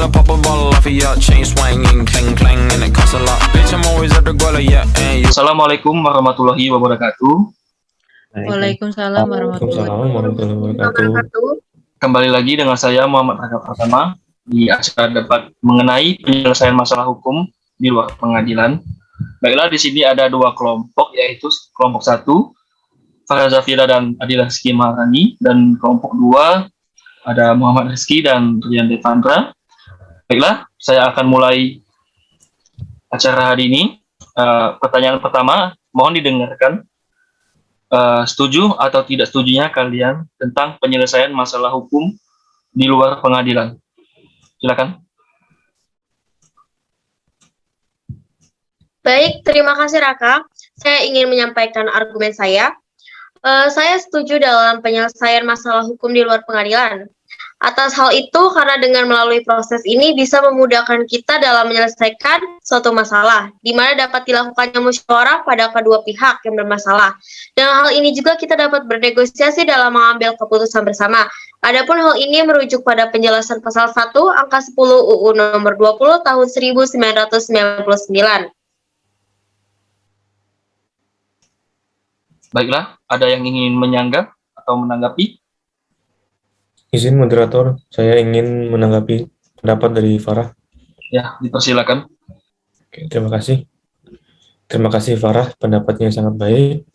I'll pop a bottle off of ya, chain swinging, clang clang, and it costs a lot. Bitch, I'm always at the guala, yeah, and you. Assalamualaikum warahmatullahi wabarakatuh. Waalaikumsalam warahmatullahi Waalaikumsalam warahmatullahi wabarakatuh. Kembali lagi dengan saya Muhammad Raka Pratama di acara debat mengenai penyelesaian masalah hukum di luar pengadilan. Baiklah, di sini ada dua kelompok, yaitu kelompok 1 Farah Zafira dan Adila Rizky Maharani, dan kelompok 2 ada Muhammad Rizky dan Rian Devandra. Baiklah, saya akan mulai acara hari ini. Pertanyaan pertama, mohon didengarkan. Setuju atau tidak setujunya kalian tentang penyelesaian masalah hukum di luar pengadilan? Silakan. Baik, terima kasih Raka. Saya ingin menyampaikan argumen saya. Saya setuju dalam penyelesaian masalah hukum di luar pengadilan. Atas hal itu, karena dengan melalui proses ini bisa memudahkan kita dalam menyelesaikan suatu masalah, di mana dapat dilakukannya musyawarah pada kedua pihak yang bermasalah. Dengan hal ini juga kita dapat bernegosiasi dalam mengambil keputusan bersama. Adapun hal ini merujuk pada penjelasan pasal 1 angka 10 UU nomor 20 tahun 1999. Baiklah, ada yang ingin menyanggah atau menanggapi? Izin moderator, saya ingin menanggapi pendapat dari Farah. Ya, dipersilakan. Oke, terima kasih. Terima kasih Farah, pendapatnya sangat baik.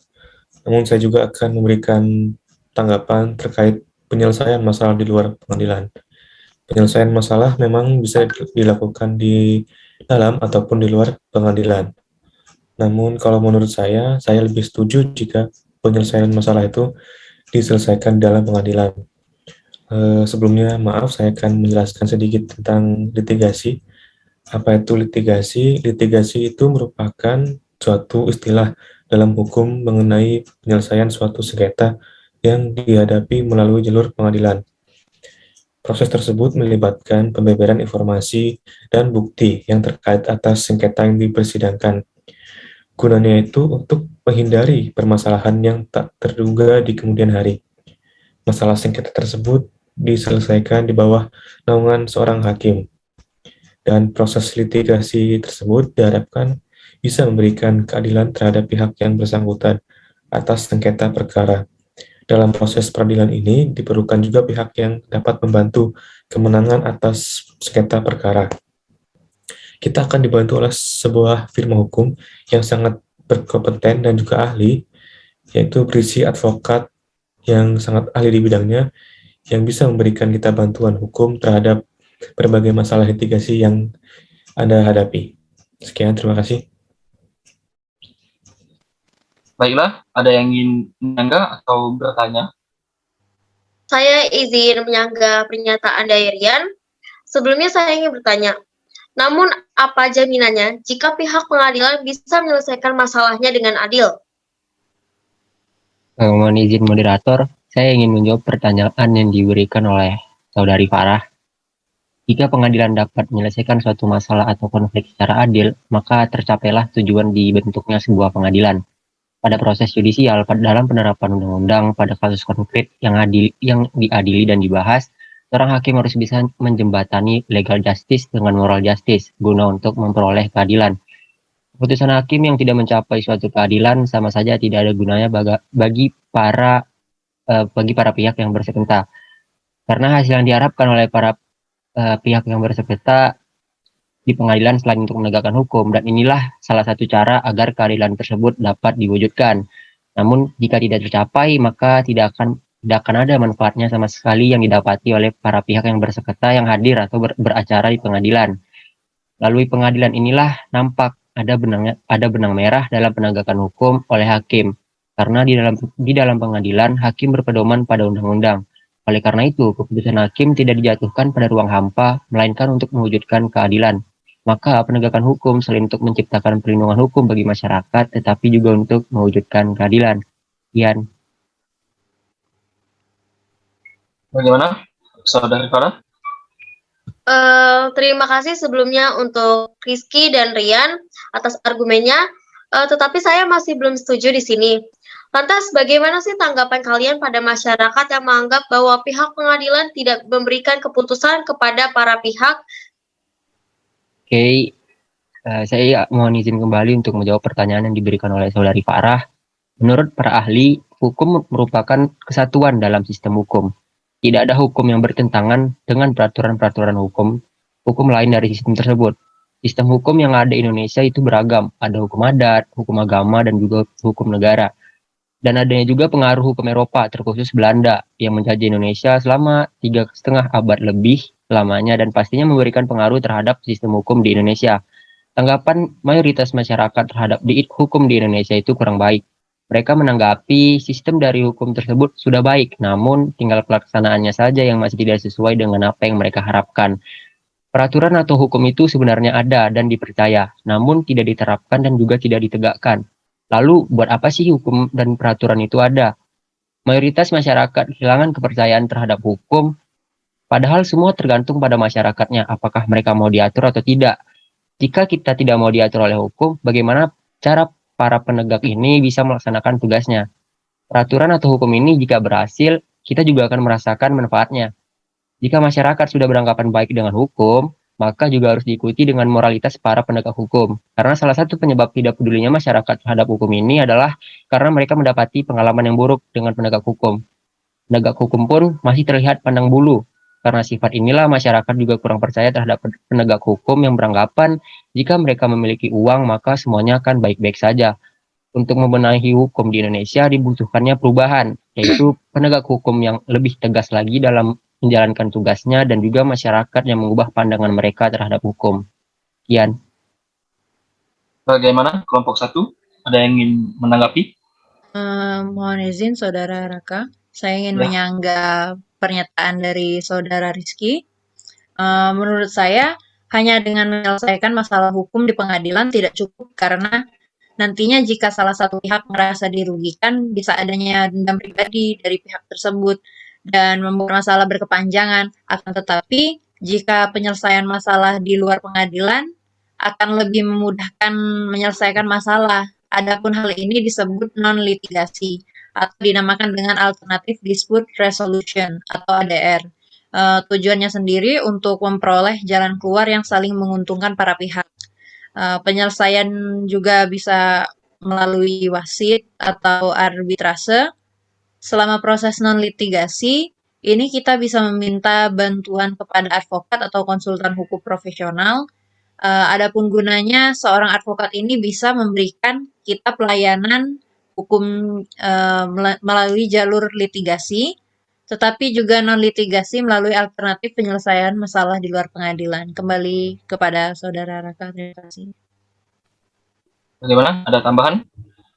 Namun saya juga akan memberikan tanggapan terkait penyelesaian masalah di luar pengadilan. Penyelesaian masalah memang bisa dilakukan di dalam ataupun di luar pengadilan. Namun kalau menurut saya lebih setuju jika penyelesaian masalah itu diselesaikan dalam pengadilan. Sebelumnya, maaf, saya akan menjelaskan sedikit tentang litigasi. Apa itu litigasi? Litigasi itu merupakan suatu istilah dalam hukum mengenai penyelesaian suatu sengketa yang dihadapi melalui jalur pengadilan. Proses tersebut melibatkan pembeberan informasi dan bukti yang terkait atas sengketa yang dipersidangkan. Gunanya itu untuk menghindari permasalahan yang tak terduga di kemudian hari. Masalah sengketa tersebut diselesaikan di bawah naungan seorang hakim. Dan proses litigasi tersebut diharapkan bisa memberikan keadilan terhadap pihak yang bersangkutan atas sengketa perkara. Dalam proses peradilan ini diperlukan juga pihak yang dapat membantu kemenangan atas sengketa perkara. Kita akan dibantu oleh sebuah firma hukum yang sangat berkompeten dan juga ahli, yaitu berisi advokat yang sangat ahli di bidangnya, yang bisa memberikan kita bantuan hukum terhadap berbagai masalah litigasi yang Anda hadapi. Sekian, terima kasih. Baiklah, ada yang ingin menyanggah atau bertanya? Saya izin menyanggah pernyataan dari Rian. Sebelumnya saya ingin bertanya, namun apa jaminannya jika pihak pengadilan bisa menyelesaikan masalahnya dengan adil? Mohon izin moderator, saya ingin menjawab pertanyaan yang diberikan oleh saudari Farah. Jika pengadilan dapat menyelesaikan suatu masalah atau konflik secara adil, maka tercapailah tujuan dibentuknya sebuah pengadilan. Pada proses yudisial, dalam penerapan undang-undang pada kasus konflik yang diadili dan dibahas, seorang hakim harus bisa menjembatani legal justice dengan moral justice guna untuk memperoleh keadilan. Keputusan hakim yang tidak mencapai suatu keadilan sama saja tidak ada gunanya bagi para pihak yang bersengketa. Karena hasil yang diharapkan oleh para pihak yang bersengketa di pengadilan selain untuk menegakkan hukum, dan inilah salah satu cara agar keadilan tersebut dapat diwujudkan. Namun jika tidak tercapai, maka tidak akan ada manfaatnya sama sekali yang didapati oleh para pihak yang bersengketa yang hadir atau beracara di pengadilan. Melalui pengadilan inilah nampak ada benang merah dalam penegakan hukum oleh hakim. Karena di dalam pengadilan, hakim berpedoman pada undang-undang. Oleh karena itu, keputusan hakim tidak dijatuhkan pada ruang hampa, melainkan untuk mewujudkan keadilan. Maka penegakan hukum selain untuk menciptakan perlindungan hukum bagi masyarakat, tetapi juga untuk mewujudkan keadilan. Ian. Bagaimana, saudari Farah? Terima kasih sebelumnya untuk Rizky dan Rian atas argumennya, tetapi saya masih belum setuju di sini. Lantas bagaimana sih tanggapan kalian pada masyarakat yang menganggap bahwa pihak pengadilan tidak memberikan keputusan kepada para pihak Oke, saya mohon izin kembali untuk menjawab pertanyaan yang diberikan oleh saudari Farah. Menurut para ahli, hukum merupakan kesatuan dalam sistem hukum. Tidak ada hukum yang bertentangan dengan peraturan-peraturan hukum lain dari sistem tersebut. Sistem hukum yang ada di Indonesia itu beragam. Ada hukum adat, hukum agama, dan juga hukum negara. Dan adanya juga pengaruh hukum Eropa, terkhusus Belanda, yang menjajah Indonesia selama 3,5 abad lebih lamanya dan pastinya memberikan pengaruh terhadap sistem hukum di Indonesia. Tanggapan mayoritas masyarakat terhadap hukum di Indonesia itu kurang baik. Mereka menanggapi sistem dari hukum tersebut sudah baik, namun tinggal pelaksanaannya saja yang masih tidak sesuai dengan apa yang mereka harapkan. Peraturan atau hukum itu sebenarnya ada dan dipercaya, namun tidak diterapkan dan juga tidak ditegakkan. Lalu, buat apa sih hukum dan peraturan itu ada? Mayoritas masyarakat kehilangan kepercayaan terhadap hukum, padahal semua tergantung pada masyarakatnya, apakah mereka mau diatur atau tidak. Jika kita tidak mau diatur oleh hukum, bagaimana cara para penegak ini bisa melaksanakan tugasnya? Peraturan atau hukum ini jika berhasil, kita juga akan merasakan manfaatnya. Jika masyarakat sudah beranggapan baik dengan hukum, maka juga harus diikuti dengan moralitas para penegak hukum. Karena salah satu penyebab tidak pedulinya masyarakat terhadap hukum ini adalah karena mereka mendapati pengalaman yang buruk dengan penegak hukum. Penegak hukum pun masih terlihat pandang bulu. Karena sifat inilah masyarakat juga kurang percaya terhadap penegak hukum yang beranggapan jika mereka memiliki uang maka semuanya akan baik-baik saja. Untuk membenahi hukum di Indonesia dibutuhkannya perubahan, yaitu penegak hukum yang lebih tegas lagi dalam menjalankan tugasnya dan juga masyarakat yang mengubah pandangan mereka terhadap hukum. Kian. Bagaimana kelompok 1? Ada yang ingin menanggapi? Mohon izin Saudara Raka, saya ingin Ya. menyanggah pernyataan dari Saudara Rizky. Menurut saya, hanya dengan menyelesaikan masalah hukum di pengadilan tidak cukup karena nantinya jika salah satu pihak merasa dirugikan, bisa adanya dendam pribadi dari pihak tersebut dan membuat masalah berkepanjangan. Akan tetapi, jika penyelesaian masalah di luar pengadilan akan lebih memudahkan menyelesaikan masalah. Adapun hal ini disebut non-litigasi atau dinamakan dengan Alternative Dispute Resolution atau ADR. Tujuannya sendiri untuk memperoleh jalan keluar yang saling menguntungkan para pihak. Penyelesaian juga bisa melalui wasit atau arbitrase. Selama proses non-litigasi, ini kita bisa meminta bantuan kepada advokat atau konsultan hukum profesional. Adapun gunanya, seorang advokat ini bisa memberikan kita pelayanan hukum melalui jalur litigasi, tetapi juga non-litigasi melalui alternatif penyelesaian masalah di luar pengadilan. Kembali kepada Saudara Raka, terima kasih. Bagaimana? Ada tambahan?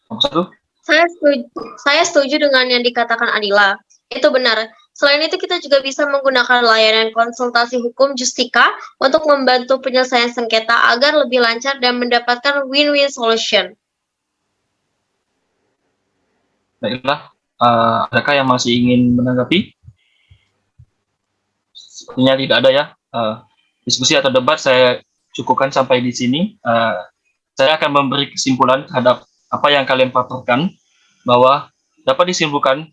Kelompok 1? Saya setuju dengan yang dikatakan Anila. Itu benar. Selain itu, kita juga bisa menggunakan layanan konsultasi hukum Justika untuk membantu penyelesaian sengketa agar lebih lancar dan mendapatkan win-win solution. Baiklah, adakah yang masih ingin menanggapi? Sepertinya tidak ada ya. Diskusi atau debat saya cukupkan sampai di sini. Saya akan memberi kesimpulan terhadap apa yang kalian paparkan, bahwa dapat disimpulkan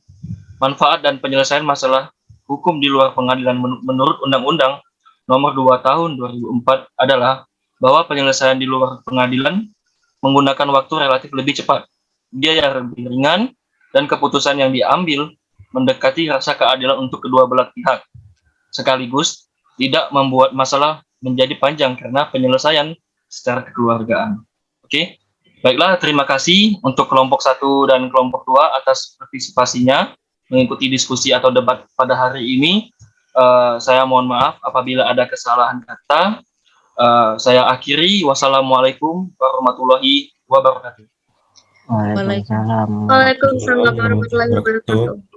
manfaat dan penyelesaian masalah hukum di luar pengadilan menurut Undang-Undang Nomor 2 Tahun 2004 adalah bahwa penyelesaian di luar pengadilan menggunakan waktu relatif lebih cepat, biaya lebih ringan, dan keputusan yang diambil mendekati rasa keadilan untuk kedua belah pihak, sekaligus tidak membuat masalah menjadi panjang karena penyelesaian secara kekeluargaan. Oke. Baiklah, terima kasih untuk kelompok 1 dan kelompok 2 atas partisipasinya mengikuti diskusi atau debat pada hari ini. Saya mohon maaf apabila ada kesalahan kata. Saya akhiri. Wassalamualaikum warahmatullahi wabarakatuh. Waalaikumsalam. Waalaikumsalam warahmatullahi wabarakatuh.